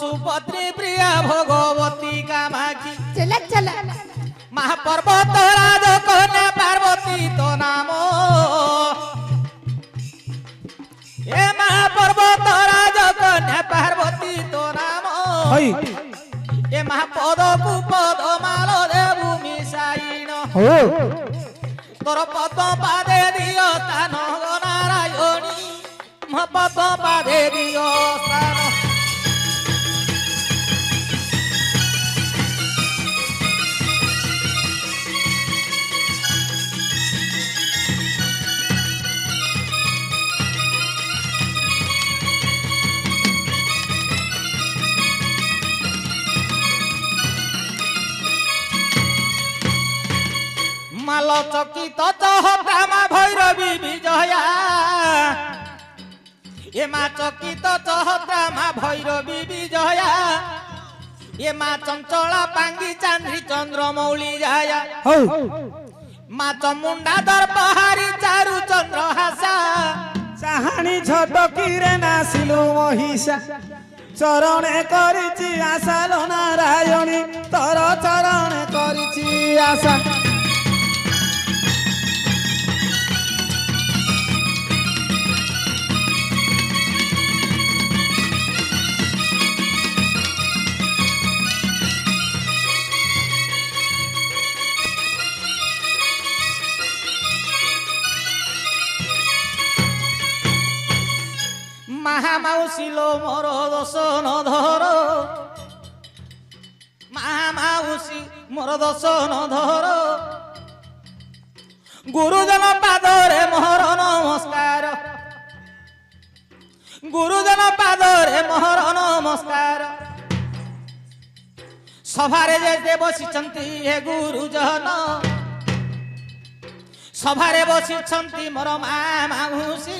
सुभद्री प्रिया भगवती कामाक्षी चला चला महापर्वत राज कन्या पार्वती तो नाम ए महापर्वत राज कन्या पार्वती तो नाम ए महापद कुपद माल देव मिसाइन तोर पद पादे दियो स्थान नारायणी पद पादे दियो स्थान माल चकित चहत्रा भैरवी विजया ए मा चकित चहत्रा भैरवी विजया ए मा चंचला पांगी चांद्री चंद्रमौली जाया मा चमुंडा दर्पहारी चारु चंद्र हासा चाहाणी झटकीरे नासिलु महिषा चरणे करिछि आशा लो नारायणी तोर चरणे करिछि आशा महामाउसिलो मोर दर्शन धर महामाउसी मोर दर्शन धर गुरुजन पादरे मोहर नमस्कार गुरुजन पादरे मोहर नमस्कार सभारे जे बसिछंती हे गुरुजन सभारे बसिछंती मोर मामाउसी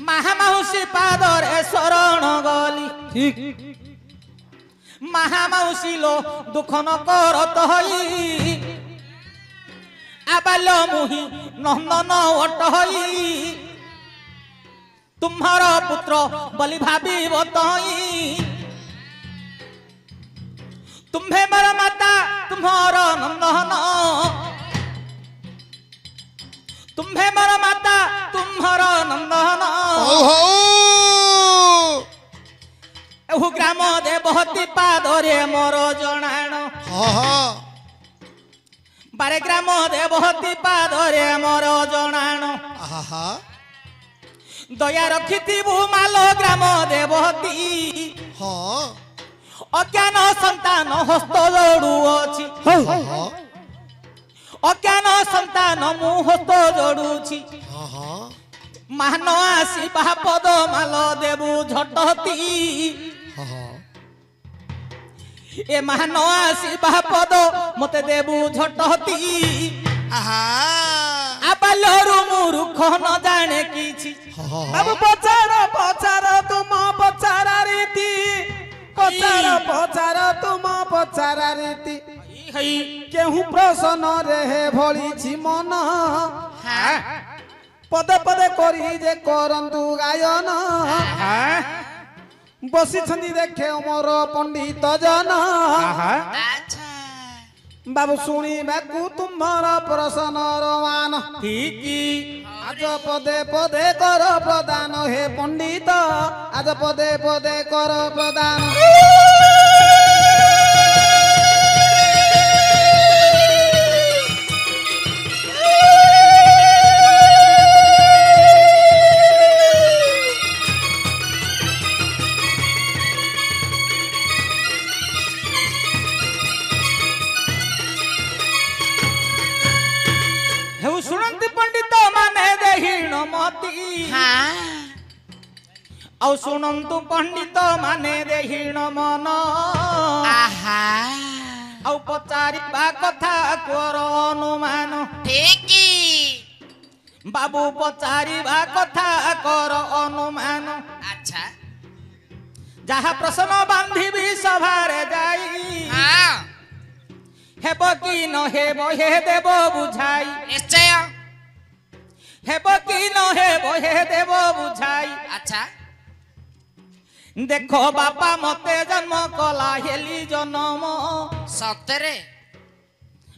महामाउसी पादरे शरण गली ठीक महामाउसी लो दुख न करत हई आबाल्य मुहि नंदन अटहई तुम्हार पुत्र बलि भाविब तई तुम्हे मोर माता तुम्हार नंदन तुम्हे मोर माता तुम्हार नंदन एहु ग्राम देवहती पादरे मोर जणाण बारे ग्राम देवहती पादरे मोर जणाण दया रखिथिबु माल ग्राम देवहती अज्ञान संतान हस्त जोड़ू अछि अज्ञान संतान मु हस्त जोड़ुछि मान आसी पद माल देबु झटती ए मान आसी पद मते देबु झटती आबाल्यरु मूर्ख न जाने किछि बाबू पचार पचार तुम पचारा रीति पचार तुम पचारा रीति केहू प्रसन्न रे भली मन पदे पदे करी जे करंतु गायन बसी देखे मोर पंडित जन बाबू शुणिबाकू तुम्हार प्रसन्न मान आज पदे पदे कर प्रदान हे पंडित आज पदे पदे कर प्रदान आउ सुनंतु पंडित माने देहीण मन आउ पचारिबा कथा कर अनुमान बाबू पचारिबा कथा कर अनुमान अच्छा जहा प्रश्न बांधिबी सभारे जाई हेब कि न हेब हे देव बुझाई निश्चय हेब कि न हेब हे देव बुझाई अच्छा ଦେଖ ବାପା ମତେ ଜନ୍ମ କଲା ହେଲି ଜନମ ସତରେ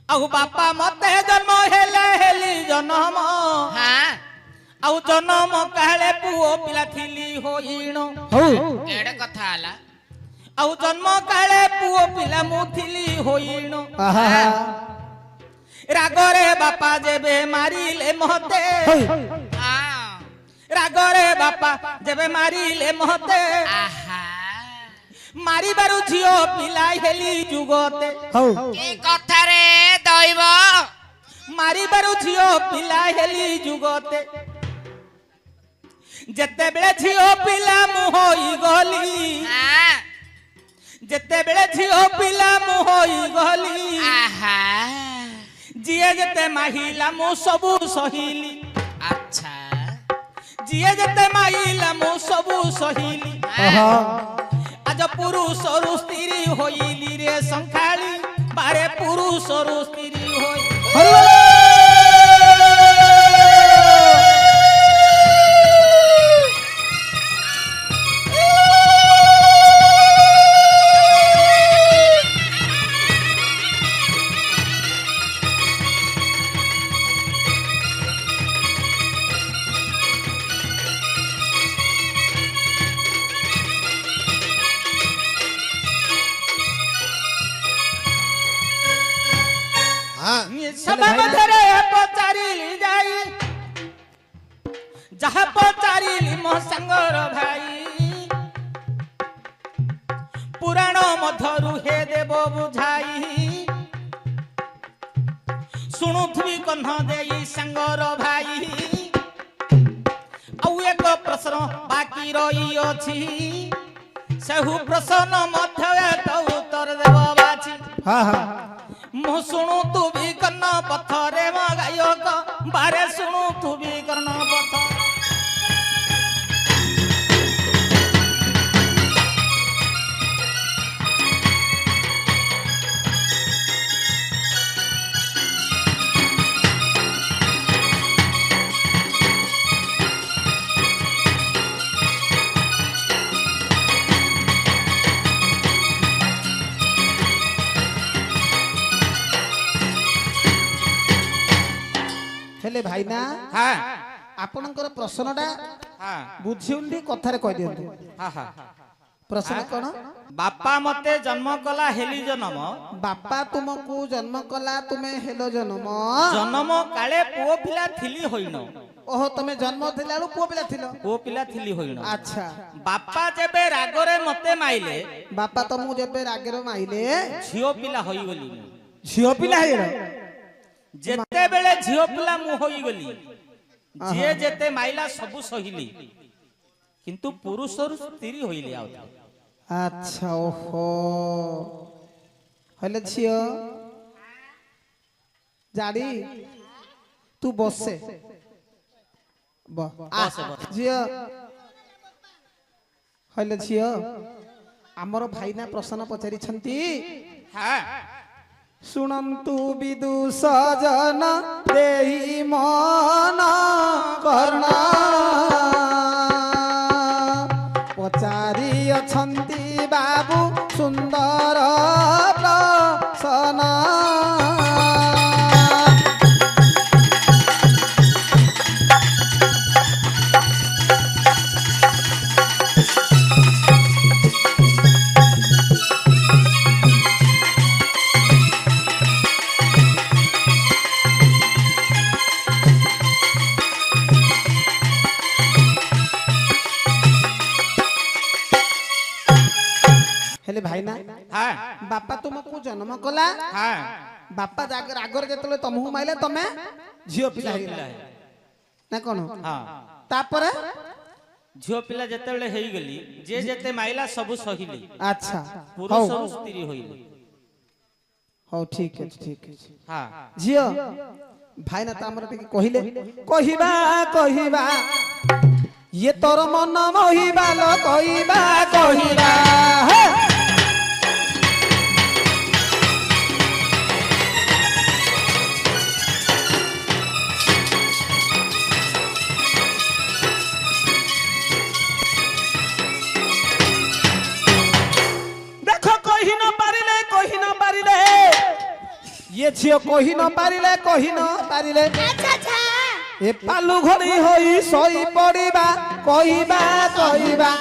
ଆଉ ବାପା ମତେ ଜନ୍ମ ହେଲି ଜନମ ହଁ ଆଉ ଜନମ କାଳେ ପୁଅ ପିଲା ଥିଲି ହୋଇଣ ହଉ କେଡେ କଥା ହେଲା ଆଉ ଜନ୍ମ କାଳେ ପୁଅ ପିଲା ମୁଁ ଥିଲି ହୋଇଣ ଆହା ରାଗରେ ବାପା ଯେବେ ମାରିଲେ ମତେ ହଇ ହଁ ରାଗରେ ବାପା ଯେବେ ମାରିଲେ ମତେ ଆହା ମାରିବାରୁ ଝିଅ ପିଲା ହେଲି ଯୁଗତେ ହଉ କି କଥାରେ ଦଇବ ମାରିବାରୁ ଝିଅ ପିଲା ହେଲି ଯୁଗତେ ଯେତେବେଳେ ଝିଅ ପିଲା ମୁଁ ହୋଇଗଲି ହଁ ଯେତେବେଳେ ଝିଅ ପିଲା ମୁଁ ହୋଇଗଲି ଆହା ଯିଏ ଯେତେ ମାହିଲା ମୁଁ ସବୁ ସହିଲି ଆଚ୍ଛା ଯିଏ ଯେତେ ମାଇଲା ମୁଁ ସବୁ ସହିଲି ଆହା আজ পুরুষরু স্ত্রী হইলি রে সংখ্যালি বারে পুরুষরু স্ত্রী হই হরি বল সভা মধ্যে পচারিলি যাই যাহা পচারিলি মো সাঙ্গর ভাই পুরাণ মধ্যরু হে দেব বুঝাই শুণুথিবি কহ্ন দেই সাঙ্গর ভাই ଆଉ ଏକ ପ୍ରଶ୍ନ ବାକି ରହିଅଛି ସେହୁ ପ୍ରଶ୍ନ ମଧ୍ୟରେ ତ ଉତ୍ତର ଦେବ ବାଛି হা হা ମୁଁ ଶୁଣୁ ତୁ ବି କର୍ଣ୍ଣ ପଥରେ ମୋ ଗାୟକ ବାରେ ଶୁଣୁ ତୁ ବି କର୍ଣ୍ଣ ପଥ ହେଲେ ଭାଇନା ହଁ ଆପଣଙ୍କର ପ୍ରଶ୍ନଟା ହଁ ବୁଝିଉଲି କଥାରେ କହି ଦିଅନ୍ତୁ ହଁ ହଁ ପ୍ରଶ୍ନ କଣ ବାପା ମତେ ଜନ୍ମ କଲା ହେଲି ଜନମ ବାପା ତୁମକୁ ଜନ୍ମ କଲା ତୁମେ ହେଲ ଜନ୍ମ ଜନମ କାଳେ ପୁଅ ପିଲା ଥିଲି ହୋଇନ ଓହୋ ତମେ ଜନ୍ମ ଥିଲା ବେଳୁ ପୁଅ ପିଲା ଥିଲ ପୁଅ ପିଲା ଥିଲି ହୋଇନ ଆଚ୍ଛା ବାପା ଯେବେ ରାଗରେ ମତେ ମାଇଲେ ବାପା ତମକୁ ଯେବେ ରାଗରେ ମାଇଲେ ଝିଅ ପିଲା ହୋଇଗଲି ମୁଁ ଝିଅ ପିଲା ହେଇଗଲ ଯେତେବେଳେ ଝିଅ ପିଲା ମୁଁ ହୋଇଗଲି ଯିଏ ଯେତେ ମାଇଲା ସବୁ ସହିଲି କିନ୍ତୁ ପୁରୁଷରୁ ସ୍ତ୍ରୀ ହୋଇଲି ଆଉ ଆଚ୍ଛା ଓହୋ ହେଲେ ଝିଅ ଜାଡ଼ି ତୁ ବସେ ବସେ। ଝିଅ ହେଲେ ଝିଅ ଆମର ଭାଇନା ପ୍ରଶ୍ନ ପଚାରିଛନ୍ତି ହଁ ଶୁଣନ୍ତୁ ବିଦୁ ସଜନ ଦେହି ମନ କର୍ଣ୍ଣ ପଚାରି ଅଛନ୍ତି ବାବୁ ସୁନ୍ଦର ପ୍ରଶ୍ନ ହେଲେ ଭାଇନା ହଁ ବାପା ତୁମକୁ ଜନ୍ମ କଲା ହଁ ବାପା ରାଗରେ ଯେତେବେଳେ ତମକୁ ମାଇଲେ ତମେ ଝିଅ ପିଲା ହେଇଗଲା ନା କଣ ହଁ ତାପରେ ଝିଅ ପିଲା ଯେତେବେଳେ ହେଇଗଲି ଯିଏ ଯେତେ ମାଇଲା ସବୁ ସହିଲି ଆଚ୍ଛା ହଉ ପୁରୁଷରୁ ସ୍ତ୍ରୀ ହୋଇଲି ହଉ ଠିକ ଅଛି ଠିକ ଅଛି ହଁ ଝିଅ ଭାଇନା ତ ଆମର ଟିକେ କହିଲେ କହିବା କହିବା ଇଏ ତୋର ମନ ମହିବା ଲ କହିବା କହିବା ହେ! ଇଏ ଝିଅ କହି ନ ପାରିଲେ କହି ନ ପାରିଲେ ଆଚ୍ଛା ଆଚ୍ଛା ଏ ପାଲୁ ଘୋଡ଼ି ହୋଇ ଶୋଇ ପଡ଼ିବା କହିବା କହିବା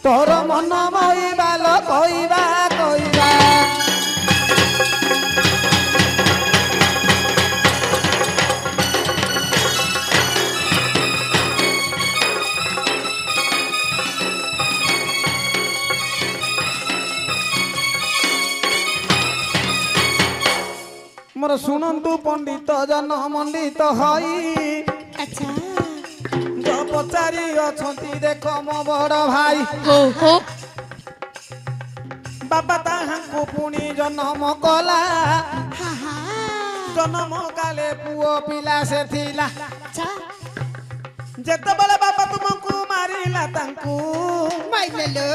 ତୋର ମନ ମହିବା ଲୋ କହିବା କହିବା ମୋର ଶୁଣନ୍ତୁ ପଣ୍ଡିତ ଜନ ମଣ୍ଡିତ ହଇ ଆଚ୍ଛା ଯୋ ପଚାରି ଅଛନ୍ତି ଦେଖ ମୋ ବଡ଼ ଭାଇ ହୋ ହୋ ବାପା ତାହାଙ୍କୁ ପୁଣି ଜନ୍ମ କଲା ହଁ ହଁ ଜନ୍ମ କାଳେ ପୁଅ ପିଲା ସେ ଥିଲା ଆଚ୍ଛା ଯେତେବେଳେ ବାପା ତୁମକୁ ମାରିଲା ତାଙ୍କୁ ମାଇଲେଲୋ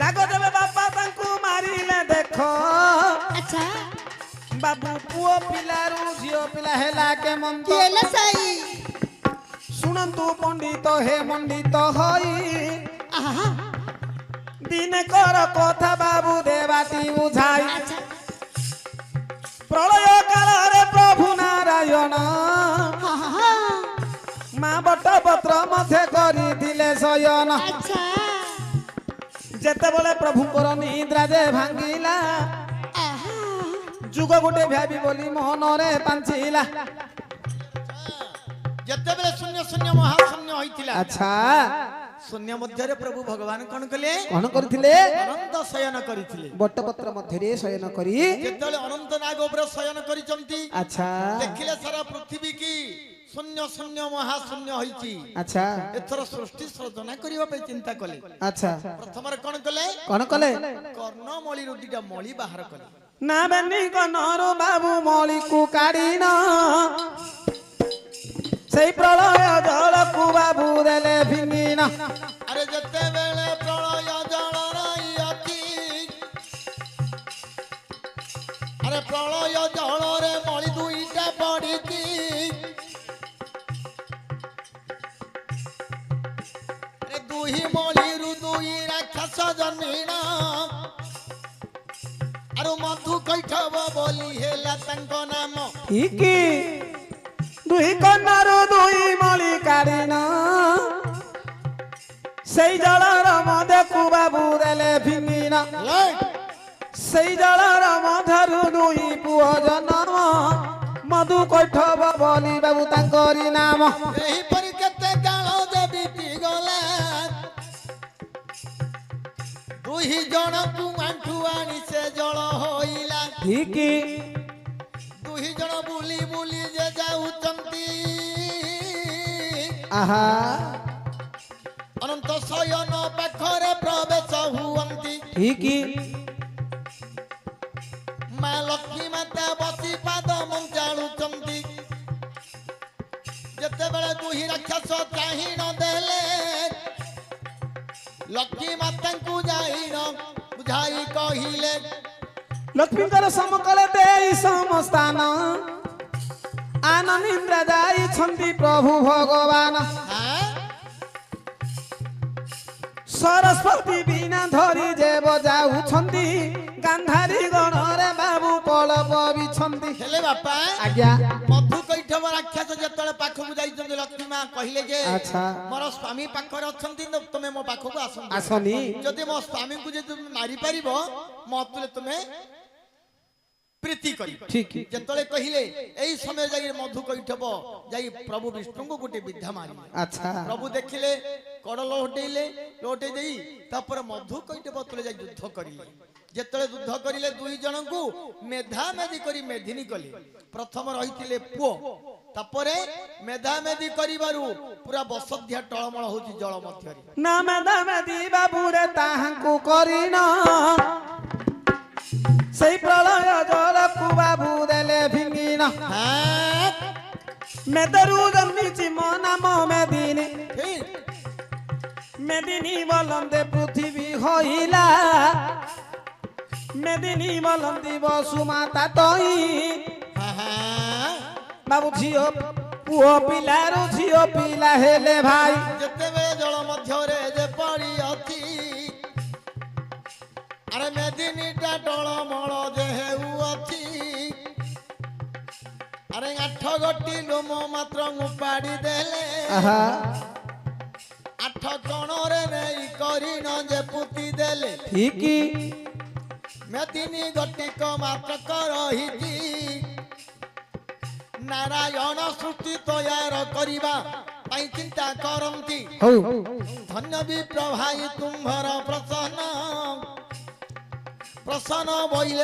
ରାଗ ଦେବେ ବାପା ତାଙ୍କୁ ମାରିଲେ ଦେଖ ଆଚ୍ଛା ବାବୁ ପୁଅ ପିଲାରୁ ଝିଅ ପିଲା ହେଲା କେ ମନ୍ଦ କିଏଲ ସାଇ ଶୁଣନ୍ତୁ ପଣ୍ଡିତ ହେ ମଣ୍ଡିତ ହଇ ଆହା ଦିନେ କର କଥା ବାବୁ ଦେବାଟି ବୁଝାଇ ଆଚ୍ଛା ପ୍ରଳୟ କାଳରେ ପ୍ରଭୁ ନାରାୟଣ ହଁ ହଁ ମା ବଟ ପତ୍ର ମଧ୍ୟ କରିଥିଲେ ଶୟନ ଆଚ୍ଛା ଯେତେବେଳେ ପ୍ରଭୁଙ୍କର ନିଦ୍ରା ଯେ ଭାଙ୍ଗିଲା ଆହା ଯୁଗ ଗୋଟେ ଭାବି ବୋଲି ମନରେ ପାଞ୍ଚିଲା ଯେତେବେଳେ ଶୂନ୍ୟ ଶୂନ୍ୟ ମହାଶୂନ୍ୟ ହୋଇଥିଲା ଆଚ୍ଛା ଶୂନ୍ୟ ମଧ୍ୟରେ ପ୍ରଭୁ ଭଗବାନ କଣ କଲେ କଣ କରିଥିଲେ ଅନନ୍ତ ଶୟନ କରିଥିଲେ ବଟପତ୍ର ମଧ୍ୟରେ ଶୟନ କରି ଯେତେବେଳେ ଅନନ୍ତ ନାଗ ଉପରେ ଶୟନ କରିଛନ୍ତି ଆଚ୍ଛା ଦେଖିଲେ ସାରା ପୃଥିବୀ କି ଶୂନ୍ୟ ଶୂନ୍ୟ ମହାଶୂନ୍ୟ ହୋଇଛି ଆଚ୍ଛା ଏଥର ସୃଷ୍ଟି ସୃଜନା କରିବା ପାଇଁ ଚିନ୍ତା କଲେ ଆଚ୍ଛା ପ୍ରଥମରେ କଣ କଲେ କଣ କଲେ କର୍ଣ୍ଣମଳିରୁ ଦିଟା ମଳି ବାହାର କଲେ ନା ବେନି କନରୁ ବାବୁ ମଳିକୁ କାଢିନ ସେଇ ପ୍ରଳୟ ଜଳକୁ ବାବୁ ଦେଲେ ଭିଙ୍ଗିନ ଆରେ ଯେତେବେଳେ ପ୍ରଳୟ ଜଳ ରହିଅଛି ଆରେ ପ୍ରଳୟ ଜଳରେ ମଳି ଦୁଇଟା ପଡିଛି ଆରେ ଦୁଇ ମଳିରୁ ଦୁଇ ରାକ୍ଷସ ଜନ୍ମିଣ ଆରୁ ମଧୁ କୈଠବ ବୋଲି ହେଲା ତାଙ୍କ ନାମ ଠିକି ଦୁଇ କନ୍ୟାରୁ ଦୁଇ ମଳି କାଢିନ ସେଇ ଜଳର ମଧ୍ୟକୁ ବାବୁ ଦେଲେ ଭିଙ୍ଗିନ ସେଇ ଜଳର ମଧ୍ୟରୁ ଦୁଇ ପୁଅ ଜନ୍ମ ମଧୁ କୈଠବ ବୋଲି ବାବୁ ତାଙ୍କରି ନାମ ଏହିପରି କେତେ କାଳ ଯେ ବିତି ଗଲା ଦୁଇ ଜଣକୁ ଆଣ୍ଠୁ ଆଣି ସେ ଜଳ ହୋଇଲା ଠିକି ଦୁଇ ଜଣ ବୁଲି ବୁଲି ଯେ ଯାଉଛନ୍ତି ଆହା ଅନନ୍ତ ଶୟନ ପାଖରେ ପ୍ରବେଶ ହୁଅନ୍ତି ଠିକି ମା ଲକ୍ଷ୍ମୀ ମାତା ବସି ପାଦ ମଞ୍ଚାଳୁଛନ୍ତି ଯେତେବେଳେ ଦୁଇ ରାକ୍ଷସ ଚାହିଁ ନ ଦେଲେ ଲକ୍ଷ୍ମୀ ମାତାଙ୍କୁ ଯାଇନ ବୁଝାଇ କହିଲେ ଲକ୍ଷ୍ମୀଙ୍କର ସମକଳେ ଦେଇ ସମସ୍ଥାନ ଆନନ୍ଦିନ୍ଦ୍ରା ଯାଇଛନ୍ତି ପ୍ରଭୁ ଭଗବାନ ସରସ୍ୱତୀ ବିନା ଧରି ଯେ ବଜାଉଛନ୍ତି ଗାନ୍ଧାରୀ ଗଣରେ ବାବୁ ପଳବ ବିଛନ୍ତି ହେଲେ ବାପା ଆଜ୍ଞା ମଧୁ କୈଠବ ରାକ୍ଷସ ଯେତେବେଳେ ପାଖକୁ ଯାଇଛନ୍ତି ଲକ୍ଷ୍ମୀ ମା କହିଲେ ଯେ ଆଚ୍ଛା ମୋର ସ୍ୱାମୀ ପାଖରେ ଅଛନ୍ତି ତମେ ମୋ ପାଖକୁ ଆସନ୍ତୁ ଆସନି ଯଦି ମୋ ସ୍ୱାମୀଙ୍କୁ ଯଦି ତୁମେ ମାରିପାରିବ ମତେ ତୁମେ ପ୍ରୀତି କରିବ ଠିକ ଯେତେବେଳେ କହିଲେ ଏଇ ସମୟ ଯାଇ ମଧୁ କୈଠବ ଯାଇ ପ୍ରଭୁ ବିଷ୍ଣୁଙ୍କୁ ଗୋଟେ ବିଧା ମାରିଲେ ଆଚ୍ଛା ପ୍ରଭୁ ଦେଖିଲେ କଡ ଲହଟେଇ ଦେଇ ତାପରେ ମଧୁ କୈଠବ ତଳେ ଯାଇ ଯୁଦ୍ଧ କରିଲେ ଯେତେବେଳେ ଯୁଦ୍ଧ କରିଲେ ଦୁଇ ଜଣଙ୍କୁ ମେଧାମେଧି କରି ମେଧିନୀ କଲେ ପ୍ରଥମ ରହିଥିଲେ ପୁଅ ତାପରେ ମେଧାମେଧି କରିବାରୁ ପୁରା ବସଧ୍ୟା ଟଳମଳ ହଉଛି ଜଳ ମଧ୍ୟରେ ନା ମେଧାମେଧି ବାବୁରେ ତାହାଙ୍କୁ କରିନ ସେଇ ପ୍ରଳୟ ଜଳକୁ ବାବୁ ଦେଲେ ଭିଙ୍ଗିନ মেদরু জন্মিছি মো নাম মেদিনী মেদিনী বলন্দে পৃথিবী হইলা মেদিনী বলন্দি বসুমাতা তই বাবু ঝিও পুଅ ପିଲାରୁ ଝିଅ ପିଲା ହେଲେ ଭାଇ ଯେତେବେଳେ ଜଳ ମଧ୍ୟରେ ଯେ ପଡ଼ି ଅଛି ଆରେ ମେଦିନୀଟା ଟଳମଳ ଯେ ହେଉଅଛି ଗୋଟି ଲୋମ ମାତ୍ର ଉପାଡ଼ି ଦେଲେ ଆହା ଆଠ କଣରେ ନେଇ କରିଣ ଯେ ପୁତି ଦେଲେ ଠିକ ମେଦିନୀ ଗୋଟିକ ମାତ୍ର ରହିଛି ନାରାୟଣ ସୃଷ୍ଟି ତୟାର କରିବା ପାଇଁ ଚିନ୍ତା କରନ୍ତି ହଉ ଧନ୍ୟ ବିପ୍ର ଭାଇ ତୁମ୍ଭର ପ୍ରସନ୍ନ ପ୍ରସନ୍ନ ବଇଲେ